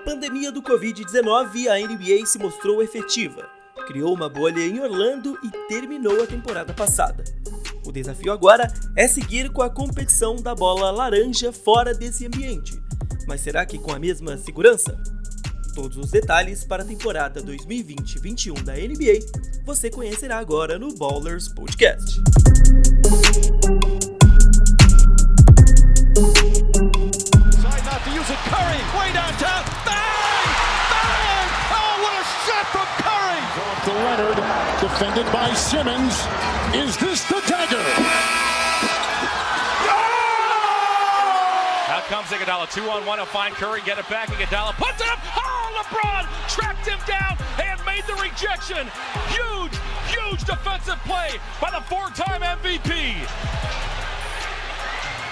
pandemia do Covid-19, a NBA se mostrou efetiva. Criou uma bolha em Orlando e terminou a temporada passada. O desafio agora é seguir com a competição da bola laranja fora desse ambiente. Mas será que com a mesma segurança? Todos os detalhes para a temporada 2020-21 da NBA você conhecerá agora no Ballers Podcast. Way downtown, bang! Bang! Oh, what a shot from Curry! Off to Leonard, defended by Simmons. Is this the dagger? Out comes Iguodala, 2-on-1 to find Curry, get it back, Iguodala puts it up! Oh, LeBron tracked him down and made the rejection! Huge defensive play by the four-time MVP!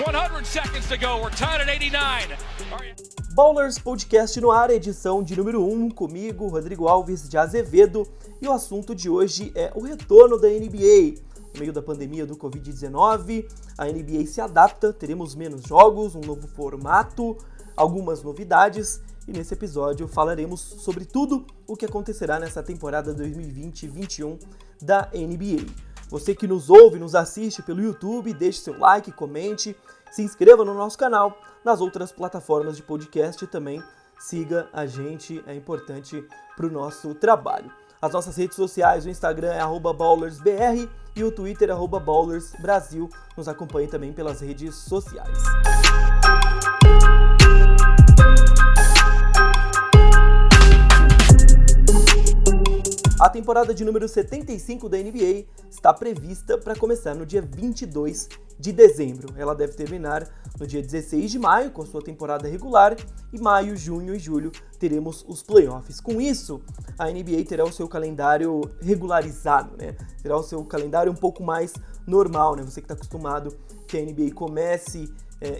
100 seconds to go, we're tied at 89. Ballers Podcast no ar, edição de número 1, comigo, Rodrigo Alves de Azevedo, e o assunto de hoje é o retorno da NBA. No meio da pandemia do Covid-19, a NBA se adapta, teremos menos jogos, um novo formato, algumas novidades, e nesse episódio falaremos sobre tudo o que acontecerá nessa temporada 2020-21 da NBA. Você que nos ouve, nos assiste pelo YouTube, deixe seu like, comente, se inscreva no nosso canal, nas outras plataformas de podcast também siga a gente, é importante para o nosso trabalho. As nossas redes sociais, o Instagram é @ballersbr e o Twitter é @ballersbrasil. Nos acompanhe também pelas redes sociais. A temporada de número 75 da NBA está prevista para começar no dia 22 de dezembro. Ela deve terminar no dia 16 de maio com a sua temporada regular e maio, junho e julho teremos os playoffs. Com isso, a NBA terá o seu calendário regularizado, né? Terá o seu calendário um pouco mais normal, né? Você que está acostumado que a NBA comece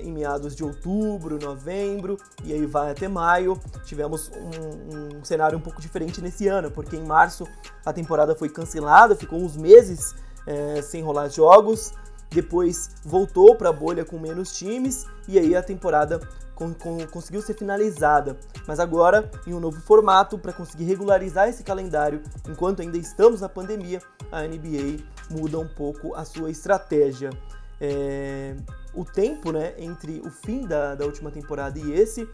em meados de outubro, novembro, e aí vai até maio. Tivemos um cenário um pouco diferente nesse ano, porque em março a temporada foi cancelada, ficou uns meses sem rolar jogos, depois voltou para a bolha com menos times, e aí a temporada conseguiu ser finalizada. Mas agora, em um novo formato, para conseguir regularizar esse calendário, enquanto ainda estamos na pandemia, a NBA muda um pouco a sua estratégia. O tempo, né, entre o fim da última temporada e esse,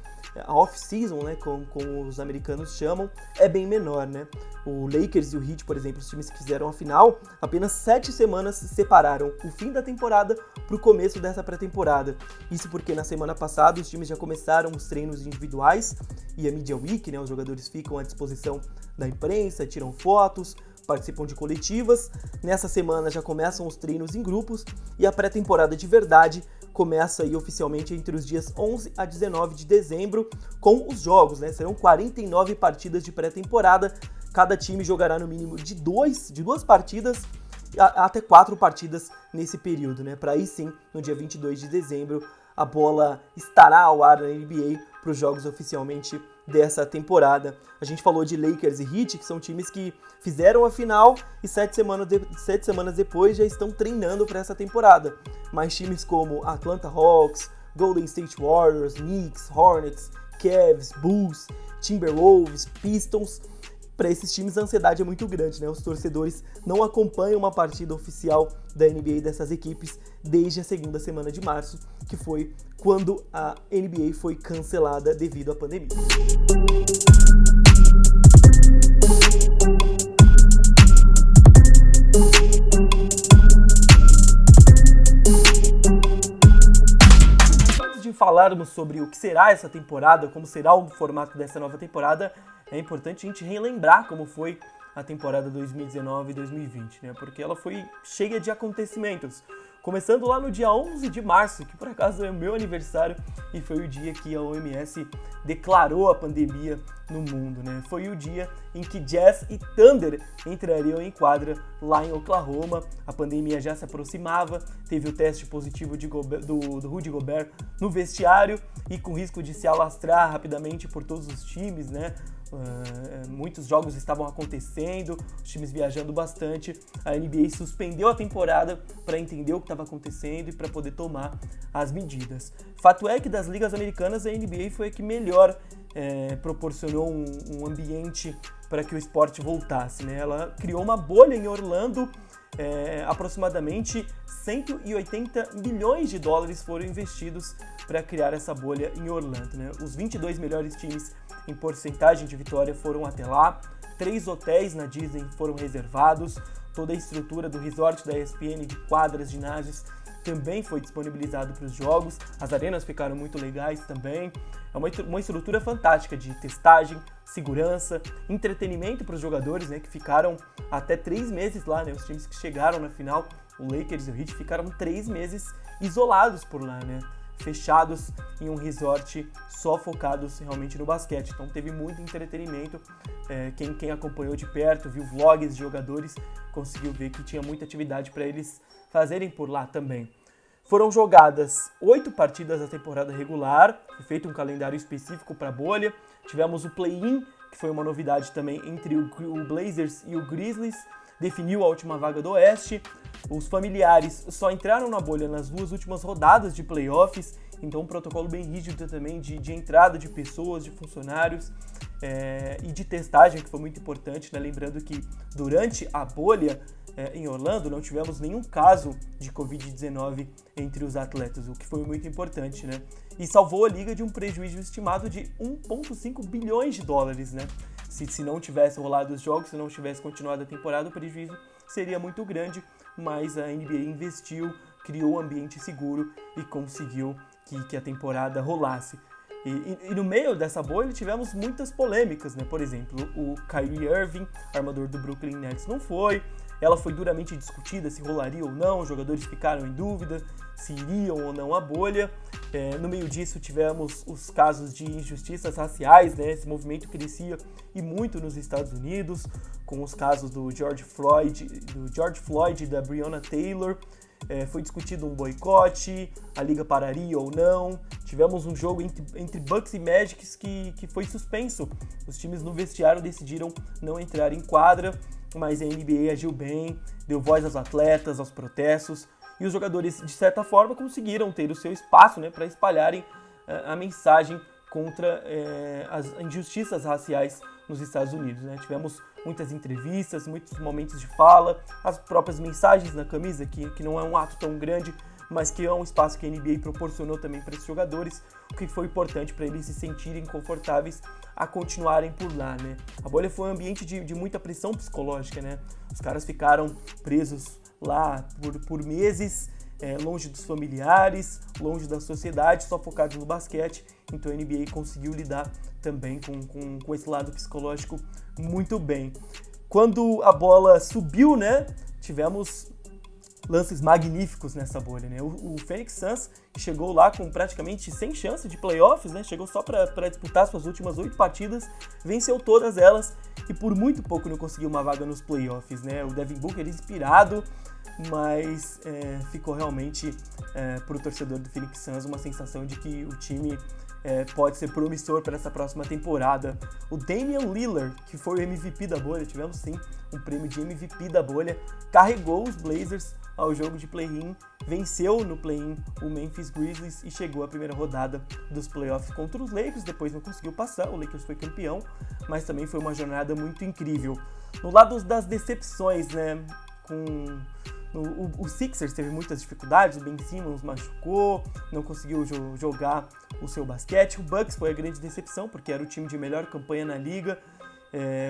a off-season, né, como os americanos chamam, é bem menor, né? O Lakers e o Heat, por exemplo, os times que fizeram a final, apenas 7 semanas separaram o fim da temporada para o começo dessa pré-temporada. Isso porque na semana passada os times já começaram os treinos individuais e a Media Week, né, os jogadores ficam à disposição da imprensa, tiram fotos, participam de coletivas. Nessa semana já começam os treinos em grupos e a pré-temporada de verdade começa aí oficialmente entre os dias 11 a 19 de dezembro com os jogos, né? Serão 49 partidas de pré-temporada, cada time jogará no mínimo de duas partidas até 4 partidas nesse período, né? Para aí sim, no dia 22 de dezembro, a bola estará ao ar na NBA para os jogos oficialmente dessa temporada. A gente falou de Lakers e Heat, que são times que fizeram a final e 7 semanas depois já estão treinando para essa temporada. Mas times como Atlanta Hawks, Golden State Warriors, Knicks, Hornets, Cavs, Bulls, Timberwolves, Pistons, para esses times a ansiedade é muito grande, né? Os torcedores não acompanham uma partida oficial da NBA dessas equipes desde a segunda semana de março, que foi quando a NBA foi cancelada devido à pandemia. Antes de falarmos sobre o que será essa temporada, como será o formato dessa nova temporada, é importante a gente relembrar como foi a temporada 2019 e 2020, né? Porque ela foi cheia de acontecimentos. Começando lá no dia 11 de março, que por acaso é o meu aniversário, e foi o dia que a OMS declarou a pandemia no mundo, né? Foi o dia em que Jazz e Thunder entrariam em quadra lá em Oklahoma. A pandemia já se aproximava, teve o teste positivo do Rudy Gobert no vestiário e com risco de se alastrar rapidamente por todos os times, né? Muitos jogos estavam acontecendo, os times viajando bastante. A NBA suspendeu a temporada para entender o que estava acontecendo e para poder tomar as medidas. Fato é que das ligas americanas, a NBA foi a que melhor proporcionou um ambiente para que o esporte voltasse, né? Ela criou uma bolha em Orlando. Aproximadamente 180 milhões de dólares foram investidos para criar essa bolha em Orlando, né? Os 22 melhores times em porcentagem de vitória foram até lá, 3 hotéis na Disney foram reservados, toda a estrutura do resort da ESPN de quadras, ginásios também foi disponibilizado para os jogos, as arenas ficaram muito legais também. É uma estrutura fantástica de testagem, segurança, entretenimento para os jogadores, né, que ficaram até 3 meses lá, né, os times que chegaram na final, o Lakers e o Heat ficaram 3 meses isolados por lá, né, fechados em um resort só focados realmente no basquete. Então teve muito entretenimento, quem acompanhou de perto, viu vlogs de jogadores, conseguiu ver que tinha muita atividade para eles fazerem por lá também. Foram jogadas 8 partidas da temporada regular, foi feito um calendário específico para a bolha. Tivemos o play-in, que foi uma novidade também entre o Blazers e o Grizzlies, definiu a última vaga do Oeste. Os familiares só entraram na bolha nas 2 últimas rodadas de playoffs, então um protocolo bem rígido também de entrada de pessoas, de funcionários e de testagem, que foi muito importante, né? Lembrando que durante a bolha em Orlando não tivemos nenhum caso de Covid-19 entre os atletas, o que foi muito importante, né? E salvou a liga de um prejuízo estimado de 1,5 bilhões de dólares, né? Se não tivesse rolado os jogos, se não tivesse continuado a temporada, o prejuízo seria muito grande, mas a NBA investiu, criou um ambiente seguro e conseguiu que a temporada rolasse. E no meio dessa bolha tivemos muitas polêmicas, né? Por exemplo, o Kyrie Irving, armador do Brooklyn Nets, não foi. Ela foi duramente discutida se rolaria ou não, os jogadores ficaram em dúvida se iriam ou não à bolha. No meio disso tivemos os casos de injustiças raciais, né? Esse movimento crescia e muito nos Estados Unidos, com os casos do George Floyd e da Breonna Taylor. Foi discutido um boicote, a liga pararia ou não. Tivemos um jogo entre Bucks e Magic que foi suspenso. Os times no vestiário decidiram não entrar em quadra, mas a NBA agiu bem, deu voz aos atletas, aos protestos, e os jogadores, de certa forma, conseguiram ter o seu espaço, né, para espalharem a mensagem contra as injustiças raciais nos Estados Unidos, né? Tivemos muitas entrevistas, muitos momentos de fala, as próprias mensagens na camisa, que não é um ato tão grande, mas que é um espaço que a NBA proporcionou também para esses jogadores, o que foi importante para eles se sentirem confortáveis a continuarem por lá, né? A bolha foi um ambiente de muita pressão psicológica, né? Os caras ficaram presos lá por meses, longe dos familiares, longe da sociedade, só focados no basquete. Então a NBA conseguiu lidar também com esse lado psicológico muito bem. Quando a bola subiu, né, tivemos lances magníficos nessa bolha, né? O Phoenix Suns chegou lá com praticamente sem chance de playoffs, né? Chegou só para disputar suas últimas 8 partidas, venceu todas elas e por muito pouco não conseguiu uma vaga nos playoffs, né? O Devin Booker inspirado, mas ficou realmente para o torcedor do Phoenix Suns uma sensação de que o time pode ser promissor para essa próxima temporada. O Damian Lillard, que foi o MVP da bolha, tivemos sim um prêmio de MVP da bolha, carregou os Blazers ao jogo de play-in, venceu no play-in o Memphis Grizzlies e chegou à primeira rodada dos playoffs contra os Lakers, depois não conseguiu passar, o Lakers foi campeão, mas também foi uma jornada muito incrível. No lado das decepções, né, o Sixers teve muitas dificuldades, o Ben Simmons machucou, não conseguiu jogar o seu basquete. O Bucks foi a grande decepção, porque era o time de melhor campanha na liga,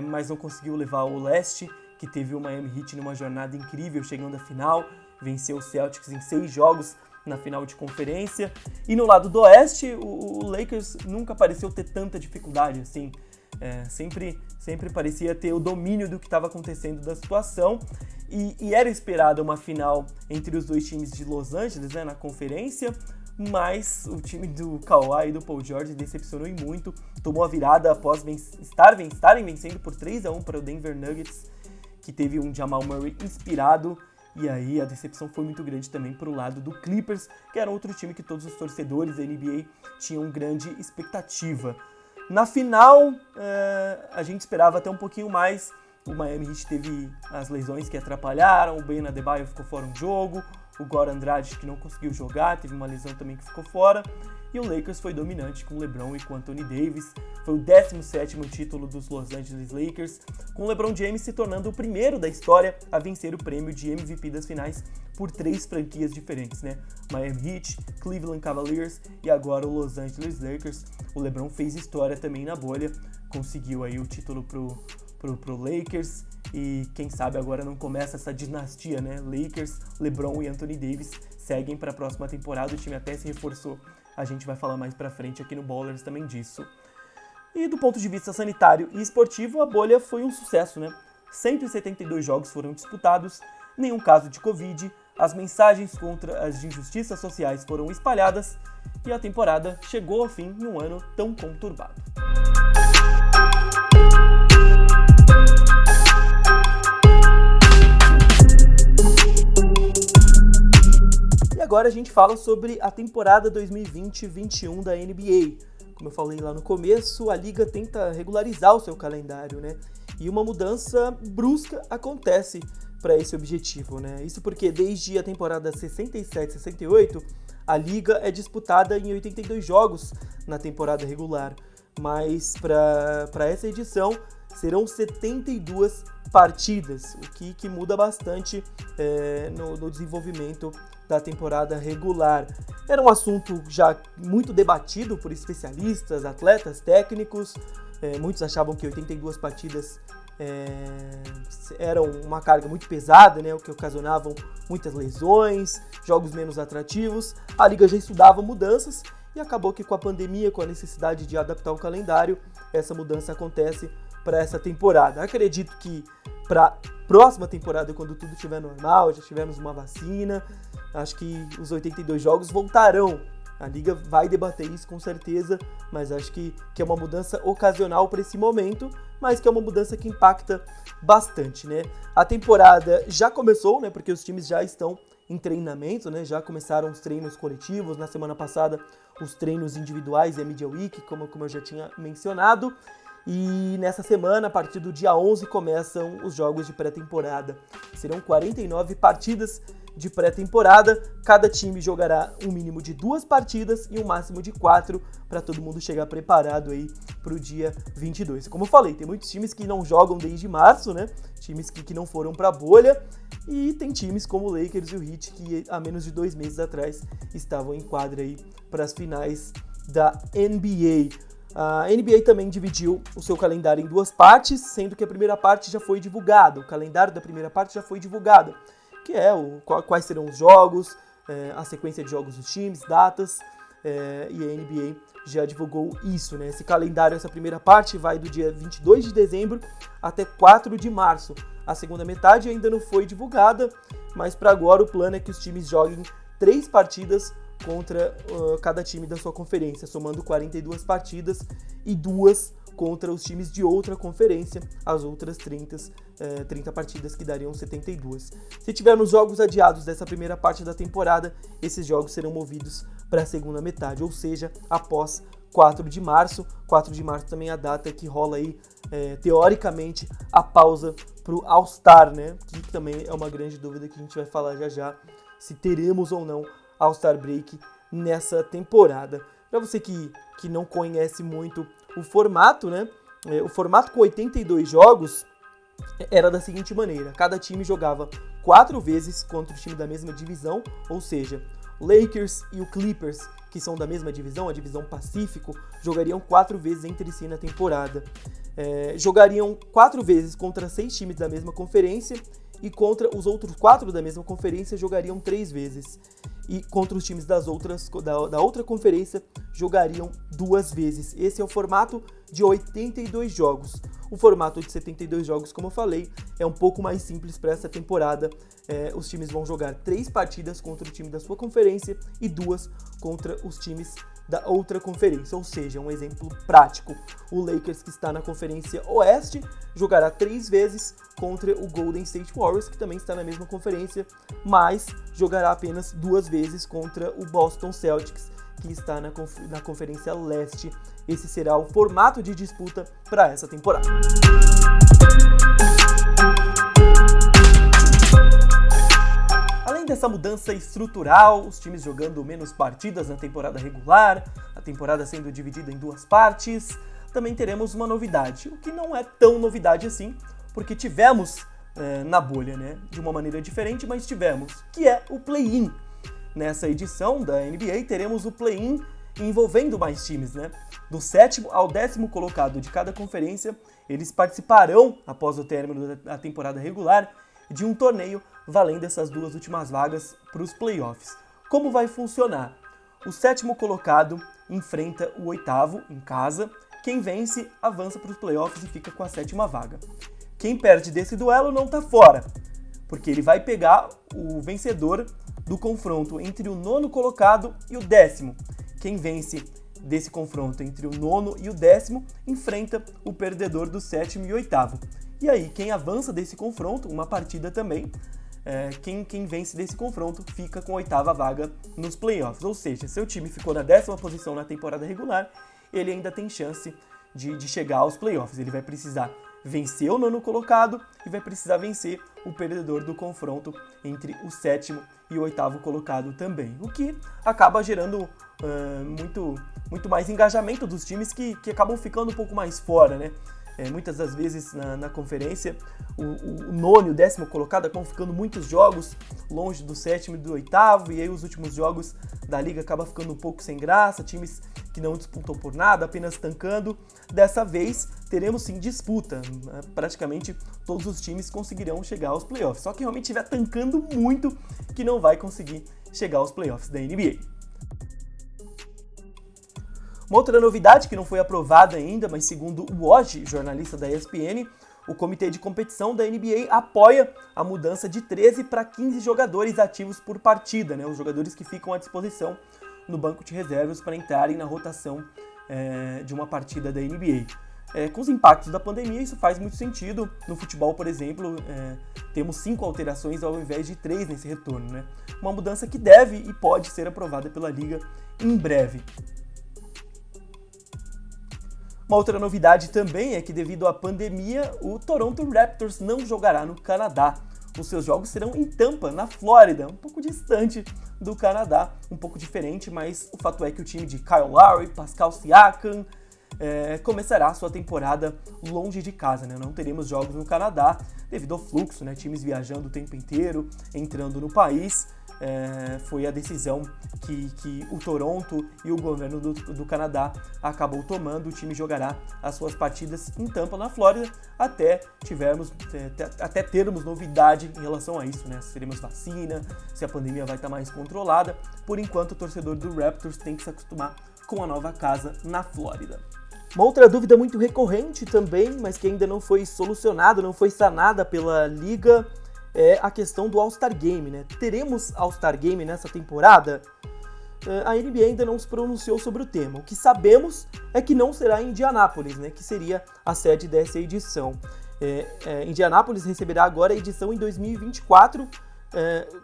mas não conseguiu levar o leste, que teve o Miami Heat numa jornada incrível, chegando à final, venceu o Celtics em 6 jogos na final de conferência. E no lado do oeste, o Lakers nunca pareceu ter tanta dificuldade assim. Sempre parecia ter o domínio do que estava acontecendo da situação. E era esperada uma final entre os dois times de Los Angeles, né, na conferência, mas o time do Kawhi e do Paul George decepcionou e muito, tomou a virada após estarem vencendo por 3-1 para o Denver Nuggets, que teve um Jamal Murray inspirado, e aí a decepção foi muito grande também para o lado do Clippers, que era outro time que todos os torcedores da NBA tinham grande expectativa. Na final, a gente esperava até um pouquinho mais. O Miami Heat teve as lesões que atrapalharam, o Ben Adebayo ficou fora um jogo, o Goran Dragic que não conseguiu jogar, teve uma lesão também que ficou fora, e o Lakers foi dominante com o LeBron e com o Anthony Davis. Foi o 17º título dos Los Angeles Lakers, com o LeBron James se tornando o primeiro da história a vencer o prêmio de MVP das finais por 3 franquias diferentes, né? Miami Heat, Cleveland Cavaliers e agora o Los Angeles Lakers. O LeBron fez história também na bolha, conseguiu aí o título pro Lakers, e quem sabe agora não começa essa dinastia, né? Lakers, LeBron e Anthony Davis seguem para a próxima temporada, o time até se reforçou, a gente vai falar mais pra frente aqui no Ballers também disso. E do ponto de vista sanitário e esportivo, a bolha foi um sucesso, né? 172 jogos foram disputados, nenhum caso de Covid, as mensagens contra as injustiças sociais foram espalhadas e a temporada chegou ao fim em um ano tão conturbado. Agora a gente fala sobre a temporada 2020-21 da NBA. Como eu falei lá no começo, a liga tenta regularizar o seu calendário, né? E uma mudança brusca acontece para esse objetivo, né? Isso porque desde a temporada 67-68, a liga é disputada em 82 jogos na temporada regular, mas para essa edição serão 72 partidas, o que muda bastante no desenvolvimento da temporada regular. Era um assunto já muito debatido por especialistas, atletas, técnicos. Muitos achavam que 82 partidas eram uma carga muito pesada, né, o que ocasionavam muitas lesões, jogos menos atrativos. A liga já estudava mudanças e acabou que com a pandemia, com a necessidade de adaptar o calendário, essa mudança acontece para essa temporada. Acredito que para próxima temporada, quando tudo estiver normal, já tivermos uma vacina, acho que os 82 jogos voltarão. A liga vai debater isso com certeza, mas acho que é uma mudança ocasional para esse momento, mas que é uma mudança que impacta bastante, né? A temporada já começou, né? Porque os times já estão em treinamento, né? Já começaram os treinos coletivos. Na semana passada, os treinos individuais e a Media Week, como eu já tinha mencionado. E nessa semana, a partir do dia 11, começam os jogos de pré-temporada. Serão 49 partidas de pré-temporada. Cada time jogará um mínimo de 2 partidas e um máximo de 4 para todo mundo chegar preparado aí para o dia 22. Como eu falei, tem muitos times que não jogam desde março, né? Times que não foram para a bolha. E tem times como o Lakers e o Heat que há menos de 2 meses atrás estavam em quadra aí para as finais da NBA. A NBA também dividiu o seu calendário em 2 partes, sendo que a primeira parte já foi divulgada. O calendário da primeira parte já foi divulgado, que é quais serão os jogos, a sequência de jogos dos times, datas, e a NBA já divulgou isso, né? Esse calendário, essa primeira parte, vai do dia 22 de dezembro até 4 de março. A segunda metade ainda não foi divulgada, mas para agora o plano é que os times joguem 3 partidas contra cada time da sua conferência, somando 42 partidas e 2 contra os times de outra conferência, as outras 30 partidas que dariam 72. Se tivermos jogos adiados dessa primeira parte da temporada, esses jogos serão movidos para a segunda metade, ou seja, após 4 de março. 4 de março também é a data que rola aí, teoricamente, a pausa para o All-Star, né? Que também é uma grande dúvida que a gente vai falar já, se teremos ou não All-Star Break nessa temporada. Para você que não conhece muito o formato, né? O formato com 82 jogos era da seguinte maneira: cada time jogava 4 vezes contra o time da mesma divisão, ou seja, o Lakers e o Clippers, que são da mesma divisão, a divisão Pacífico, jogariam 4 vezes entre si na temporada. Jogariam 4 vezes contra 6 times da mesma conferência, e contra os outros 4 da mesma conferência jogariam 3 vezes. E contra os times da outra conferência jogariam 2 vezes. Esse é o formato de 82 jogos. O formato de 72 jogos, como eu falei, é um pouco mais simples para essa temporada. Os times vão jogar 3 partidas contra o time da sua conferência e 2 contra os times da outra conferência, ou seja, um exemplo prático. O Lakers, que está na Conferência Oeste, jogará 3 vezes contra o Golden State Warriors, que também está na mesma conferência, mas jogará apenas 2 vezes contra o Boston Celtics, que está na Conferência Leste. Esse será o formato de disputa para essa temporada. Além dessa mudança estrutural, os times jogando menos partidas na temporada regular, a temporada sendo dividida em 2 partes, também teremos uma novidade, o que não é tão novidade assim, porque tivemos na bolha, né, de uma maneira diferente, mas tivemos, que é o play-in. Nessa edição da NBA teremos o play-in envolvendo mais times, né? Do 7º ao 10º colocado de cada conferência, eles participarão, após o término da temporada regular, de um torneio valendo essas 2 últimas vagas para os playoffs. Como vai funcionar? O 7º colocado enfrenta o 8º em casa, quem vence avança para os playoffs e fica com a 7ª vaga. Quem perde desse duelo não está fora, porque ele vai pegar o vencedor do confronto entre o 9º colocado e o 10º. Quem vence desse confronto entre o 9º e o 10º enfrenta o perdedor do 7º e 8º. E aí, quem avança desse confronto, uma partida também, quem vence desse confronto fica com a 8ª vaga nos playoffs. Ou seja, seu time ficou na 10ª posição na temporada regular, ele ainda tem chance de chegar aos playoffs. Ele vai precisar vencer o 9º colocado e vai precisar vencer o perdedor do confronto entre o 7º e o 8º colocado também. O que acaba gerando muito mais engajamento dos times que acabam ficando um pouco mais fora, né? Muitas das vezes na conferência, o 9º e o 10º colocado acabam ficando muitos jogos longe do 7º e do 8º, e aí os últimos jogos da liga acabam ficando um pouco sem graça, times que não disputam por nada, apenas tancando. Dessa vez teremos sim disputa, praticamente todos os times conseguirão chegar aos playoffs, só que realmente estiver tancando muito que não vai conseguir chegar aos playoffs da NBA. Uma outra novidade que não foi aprovada ainda, mas segundo o Woj, jornalista da ESPN, o comitê de competição da NBA apoia a mudança de 13 para 15 jogadores ativos por partida, né? Os jogadores que ficam à disposição no banco de reservas para entrarem na rotação de uma partida da NBA. Com os impactos da pandemia, isso faz muito sentido. No futebol, por exemplo, temos 5 alterações ao invés de 3 nesse retorno, né? Uma mudança que deve e pode ser aprovada pela liga em breve. Uma outra novidade também é que, devido à pandemia, o Toronto Raptors não jogará no Canadá. Os seus jogos serão em Tampa, na Flórida, um pouco distante do Canadá, um pouco diferente, mas o fato é que o time de Kyle Lowry, Pascal Siakam, começará a sua temporada longe de casa, né? Não teremos jogos no Canadá devido ao fluxo, né? Times viajando o tempo inteiro, entrando no país. Foi a decisão que o Toronto e o governo do Canadá acabou tomando. O time jogará as suas partidas em Tampa, na Flórida, até termos novidade em relação a isso, né? Se teremos vacina, se a pandemia vai estar mais controlada. Por enquanto, o torcedor do Raptors tem que se acostumar com a nova casa na Flórida. Uma outra dúvida muito recorrente também, mas que ainda não foi solucionada, não foi sanada pela liga, é a questão do All-Star Game, né? Teremos All-Star Game nessa temporada? A NBA ainda não se pronunciou sobre o tema. O que sabemos é que não será em Indianápolis, né? Que seria a sede dessa edição. Indianápolis receberá agora a edição em 2024,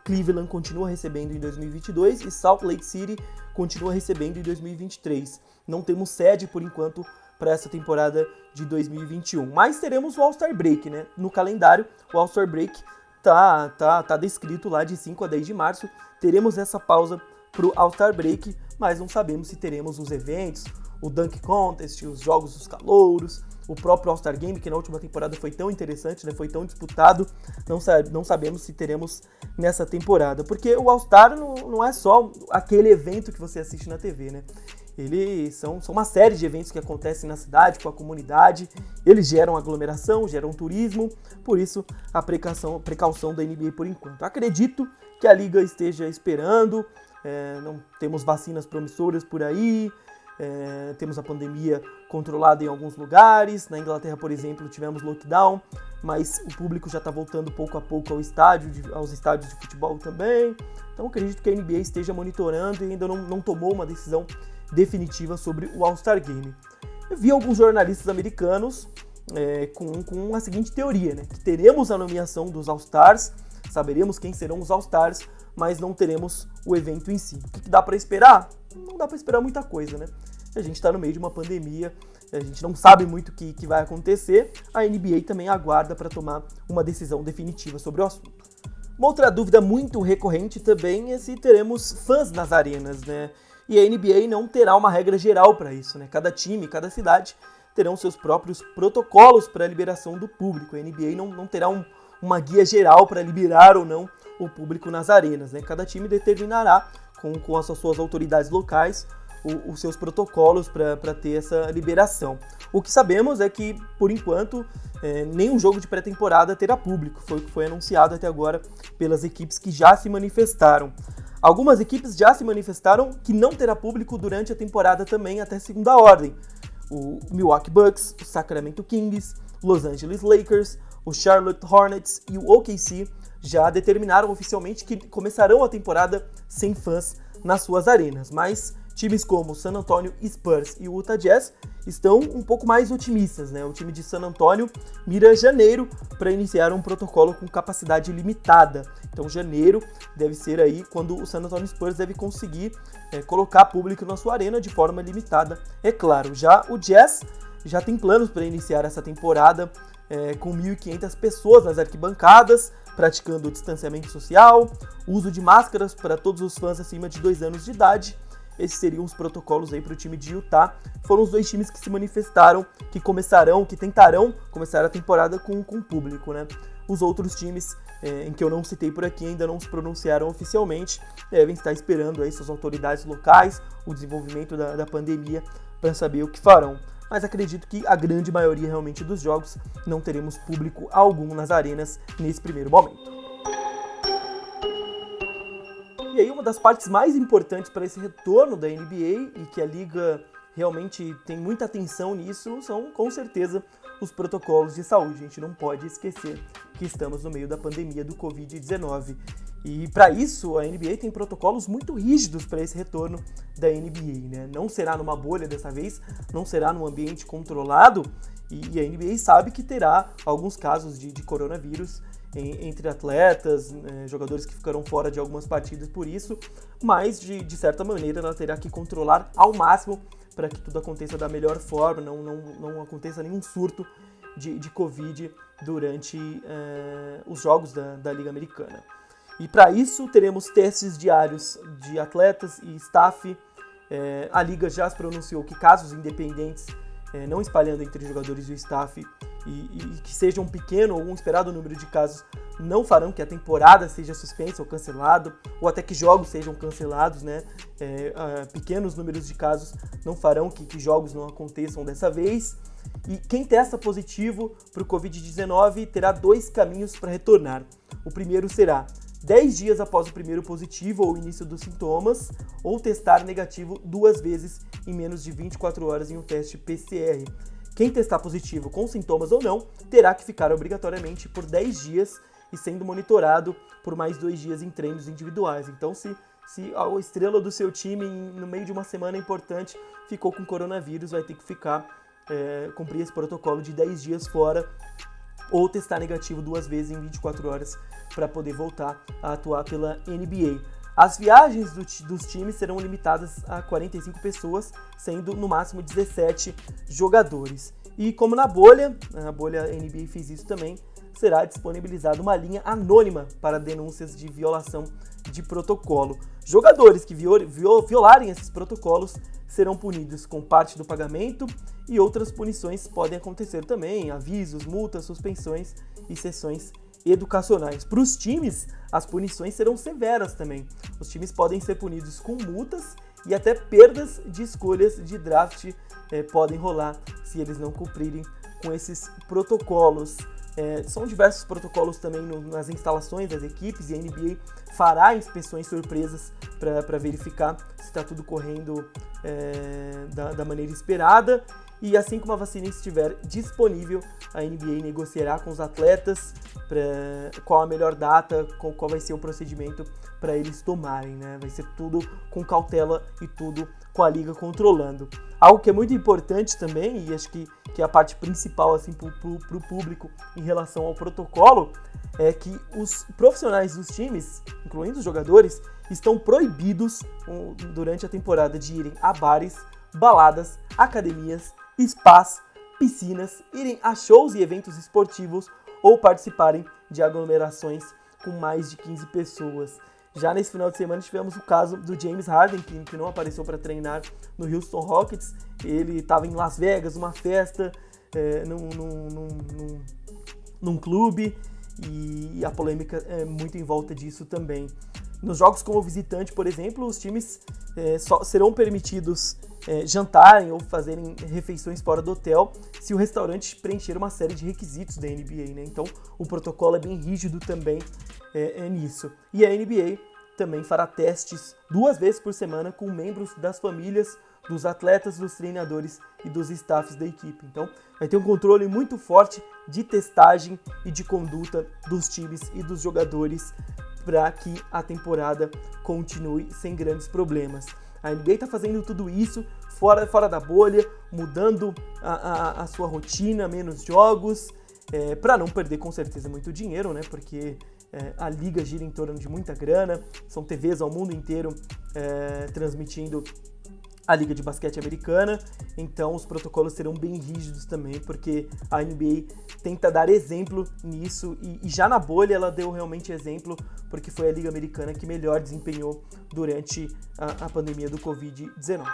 Cleveland continua recebendo em 2022 e Salt Lake City continua recebendo em 2023. Não temos sede, por enquanto, para essa temporada de 2021. Mas teremos o All-Star Break, né? No calendário, o All-Star Break tá descrito lá de 5 a 10 de março. Teremos essa pausa pro All-Star Break, mas não sabemos se teremos os eventos, o Dunk Contest, os Jogos dos Calouros, o próprio All-Star Game, que na última temporada foi tão interessante, né? Foi tão disputado. Não sabemos se teremos nessa temporada, porque o All-Star não é só aquele evento que você assiste na TV, né? Eles são uma série de eventos que acontecem na cidade, com a comunidade. Eles geram aglomeração, geram turismo, por isso a precaução da NBA por enquanto. Acredito que a liga esteja esperando, não temos vacinas promissoras por aí, temos a pandemia controlada em alguns lugares. Na Inglaterra, por exemplo, tivemos lockdown, mas o público já está voltando pouco a pouco aos estádios de futebol também. Então acredito que a NBA esteja monitorando e ainda não tomou uma decisão definitiva sobre o All-Star Game. Eu vi alguns jornalistas americanos com a seguinte teoria, né? Que teremos a nomeação dos All-Stars, saberemos quem serão os All-Stars, mas não teremos o evento em si. O que dá para esperar? não dá para esperar muita coisa, né? A gente está no meio de uma pandemia, a gente não sabe muito o que vai acontecer, a NBA também aguarda para tomar uma decisão definitiva sobre o assunto. Uma outra dúvida muito recorrente também é se teremos fãs nas arenas, né? E a NBA não terá uma regra geral para isso, né? Cada time, cada cidade terão seus próprios protocolos para a liberação do público. A NBA não terá uma guia geral para liberar ou não o público nas arenas, né? Cada time determinará com as suas autoridades locais os seus protocolos para ter essa liberação. O que sabemos é que, por enquanto, nenhum jogo de pré-temporada terá público. Foi o que foi anunciado até agora pelas equipes que já se manifestaram. Algumas equipes já se manifestaram que não terá público durante a temporada também até segunda ordem. O Milwaukee Bucks, o Sacramento Kings, Los Angeles Lakers, o Charlotte Hornets e o OKC já determinaram oficialmente que começarão a temporada sem fãs nas suas arenas, mas times como o San Antonio Spurs e o Utah Jazz estão um pouco mais otimistas, né? O time de San Antonio mira janeiro para iniciar um protocolo com capacidade limitada. Então janeiro deve ser aí quando o San Antonio Spurs deve conseguir colocar público na sua arena de forma limitada, é claro. Já o Jazz já tem planos para iniciar essa temporada com 1.500 pessoas nas arquibancadas, praticando o distanciamento social, uso de máscaras para todos os fãs acima de 2 anos de idade. Esses seriam os protocolos aí para o time de Utah. Foram os 2 times que se manifestaram, que tentarão começar a temporada com público, né? Os outros times, em que eu não citei por aqui, ainda não se pronunciaram oficialmente, devem estar esperando aí suas autoridades locais, o desenvolvimento da pandemia, para saber o que farão. Mas acredito que a grande maioria realmente dos jogos não teremos público algum nas arenas nesse primeiro momento. E aí uma das partes mais importantes para esse retorno da NBA e que a liga realmente tem muita atenção nisso são, com certeza, os protocolos de saúde. A gente não pode esquecer que estamos no meio da pandemia do Covid-19. E para isso, a NBA tem protocolos muito rígidos para esse retorno da NBA, né? Não será numa bolha dessa vez, não será num ambiente controlado, e a NBA sabe que terá alguns casos de coronavírus entre atletas, jogadores que ficarão fora de algumas partidas por isso, mas de certa maneira ela terá que controlar ao máximo para que tudo aconteça da melhor forma, não aconteça nenhum surto de Covid durante os jogos da Liga Americana. E para isso teremos testes diários de atletas e staff. A Liga já se pronunciou que casos independentes, não espalhando entre jogadores e o staff, e que seja um pequeno ou um esperado número de casos, não farão que a temporada seja suspensa ou cancelada, ou até que jogos sejam cancelados, né? Pequenos números de casos não farão que jogos não aconteçam dessa vez. E quem testa positivo para o Covid-19 terá 2 caminhos para retornar. O primeiro será 10 dias após o primeiro positivo ou início dos sintomas, ou testar negativo 2 vezes em menos de 24 horas em um teste PCR. Quem testar positivo com sintomas ou não, terá que ficar obrigatoriamente por 10 dias e sendo monitorado por mais 2 dias em treinos individuais. Então, se a estrela do seu time, no meio de uma semana importante, ficou com coronavírus, vai ter que cumprir esse protocolo de 10 dias fora ou testar negativo 2 vezes em 24 horas para poder voltar a atuar pela NBA. As viagens dos times serão limitadas a 45 pessoas, sendo no máximo 17 jogadores. E como na bolha, a bolha NBA fez isso também, será disponibilizada uma linha anônima para denúncias de violação de protocolo. Jogadores que violarem esses protocolos serão punidos com parte do pagamento, e outras punições podem acontecer também, avisos, multas, suspensões e sessões educacionais. Para os times, as punições serão severas também. Os times podem ser punidos com multas e até perdas de escolhas de draft podem rolar se eles não cumprirem com esses protocolos. São diversos protocolos também nas instalações das equipes, e a NBA fará inspeções surpresas para verificar se está tudo correndo da maneira esperada. E assim que uma vacina estiver disponível, a NBA negociará com os atletas qual a melhor data, qual vai ser o procedimento para eles tomarem, né? Vai ser tudo com cautela e tudo com a liga controlando. Algo que é muito importante também, e acho que é a parte principal assim, para o público em relação ao protocolo, é que os profissionais dos times, incluindo os jogadores, estão proibidos durante a temporada de irem a bares, baladas, academias, spas, piscinas, irem a shows e eventos esportivos ou participarem de aglomerações com mais de 15 pessoas. Já nesse final de semana tivemos o caso do James Harden, que não apareceu para treinar no Houston Rockets. Ele estava em Las Vegas, uma festa, num clube, e a polêmica é muito em volta disso também. Nos jogos como visitante, por exemplo, os times só serão permitidos jantarem ou fazerem refeições fora do hotel se o restaurante preencher uma série de requisitos da NBA, né? Então o protocolo é bem rígido também nisso. E a NBA também fará testes 2 vezes por semana com membros das famílias, dos atletas, dos treinadores e dos staffs da equipe. Então vai ter um controle muito forte de testagem e de conduta dos times e dos jogadores para que a temporada continue sem grandes problemas. A NBA está fazendo tudo isso fora da bolha, mudando a sua rotina, menos jogos, para não perder com certeza muito dinheiro, né? Porque a liga gira em torno de muita grana, são TVs ao mundo inteiro transmitindo a Liga de Basquete Americana, então os protocolos serão bem rígidos também, porque a NBA tenta dar exemplo nisso, e já na bolha ela deu realmente exemplo, porque foi a Liga Americana que melhor desempenhou durante a pandemia do Covid-19.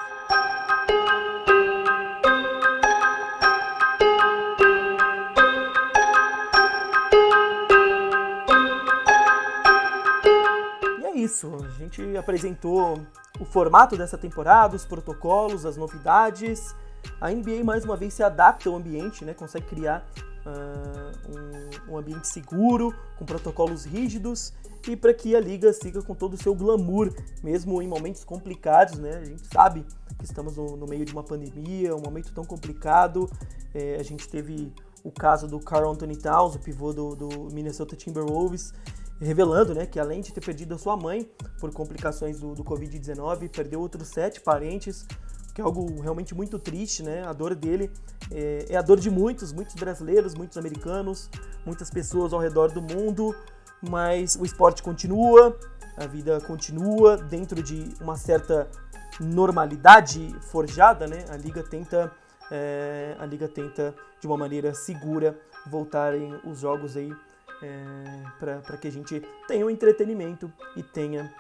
Isso, a gente apresentou o formato dessa temporada, os protocolos, as novidades. A NBA mais uma vez se adapta ao ambiente, né? Consegue criar um ambiente seguro, com protocolos rígidos, e para que a liga siga com todo o seu glamour, mesmo em momentos complicados, né? A gente sabe que estamos no meio de uma pandemia, um momento tão complicado. A gente teve o caso do Karl Anthony Towns, o pivô do Minnesota Timberwolves, revelando, né, que além de ter perdido a sua mãe por complicações do Covid-19, perdeu outros 7 parentes, que é algo realmente muito triste, né? A dor dele é a dor de muitos brasileiros, muitos americanos, muitas pessoas ao redor do mundo, mas o esporte continua, a vida continua dentro de uma certa normalidade forjada, né? A liga tenta de uma maneira segura voltarem os jogos aí para que a gente tenha o entretenimento e tenha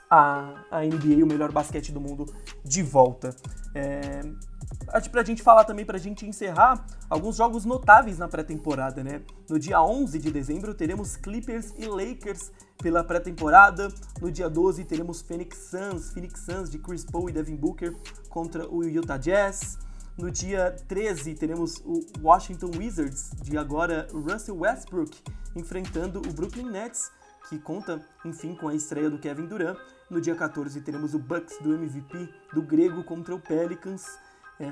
a NBA, o melhor basquete do mundo, de volta. Pra gente falar também, pra gente encerrar, alguns jogos notáveis na pré-temporada, né? No dia 11 de dezembro teremos Clippers e Lakers pela pré-temporada. No dia 12 teremos Phoenix Suns de Chris Paul e Devin Booker contra o Utah Jazz. No dia 13 teremos o Washington Wizards de agora Russell Westbrook enfrentando o Brooklyn Nets, que conta, enfim, com a estreia do Kevin Durant. No dia 14 teremos o Bucks do MVP do grego contra o Pelicans.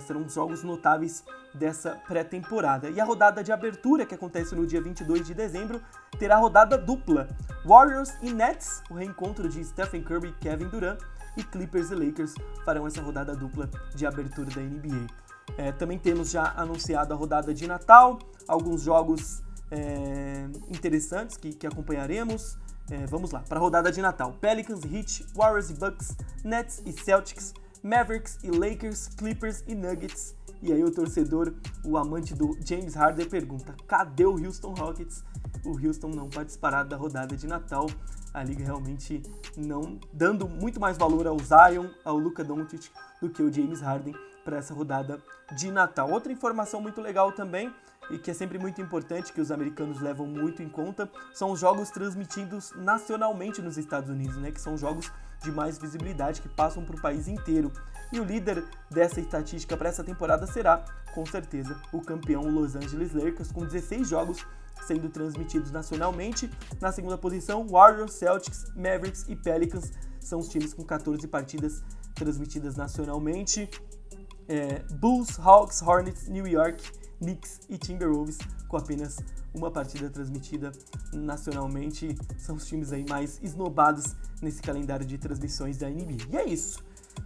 Serão jogos notáveis dessa pré-temporada. E a rodada de abertura, que acontece no dia 22 de dezembro, terá rodada dupla. Warriors e Nets, o reencontro de Stephen Curry e Kevin Durant, e Clippers e Lakers farão essa rodada dupla de abertura da NBA. Também temos já anunciado a rodada de Natal, alguns jogos interessantes que acompanharemos. Vamos lá, para a rodada de Natal: Pelicans e Heat, Warriors e Bucks, Nets e Celtics, Mavericks e Lakers, Clippers e Nuggets. E aí o torcedor, o amante do James Harden, pergunta: cadê o Houston Rockets? O Houston não participará da rodada de Natal. A liga realmente não dando muito mais valor ao Zion, ao Luka Doncic, do que o James Harden para essa rodada de Natal. Outra informação muito legal também, e que é sempre muito importante, que os americanos levam muito em conta, são os jogos transmitidos nacionalmente nos Estados Unidos, né? Que são jogos de mais visibilidade, que passam para o país inteiro. E o líder dessa estatística para essa temporada será, com certeza, o campeão Los Angeles Lakers, com 16 jogos sendo transmitidos nacionalmente. Na segunda posição, Warriors, Celtics, Mavericks e Pelicans são os times com 14 partidas transmitidas nacionalmente. Bulls, Hawks, Hornets, New York, Knicks e Timberwolves com apenas uma partida transmitida nacionalmente. São os times aí mais esnobados nesse calendário de transmissões da NBA. E é isso.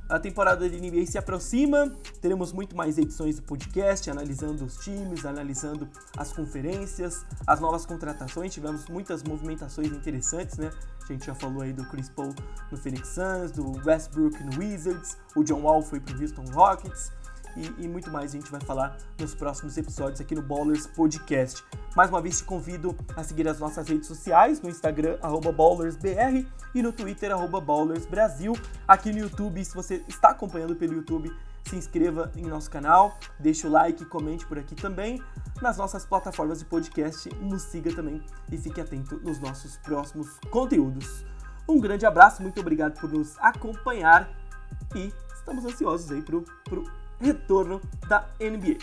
A temporada de NBA se aproxima, teremos muito mais edições do podcast, analisando os times, analisando as conferências, as novas contratações, tivemos muitas movimentações interessantes, né? A gente já falou aí do Chris Paul no Phoenix Suns, do Westbrook no Wizards, o John Wall foi pro Houston Rockets e muito mais a gente vai falar nos próximos episódios aqui no Ballers Podcast. Mais uma vez te convido a seguir as nossas redes sociais, no Instagram, @ballersbr e no Twitter, @ballersbrasil. Aqui no YouTube, se você está acompanhando pelo YouTube, se inscreva em nosso canal, deixe o like e comente por aqui também. Nas nossas plataformas de podcast, nos siga também e fique atento nos nossos próximos conteúdos. Um grande abraço, muito obrigado por nos acompanhar e estamos ansiosos aí pro retorno da NBA.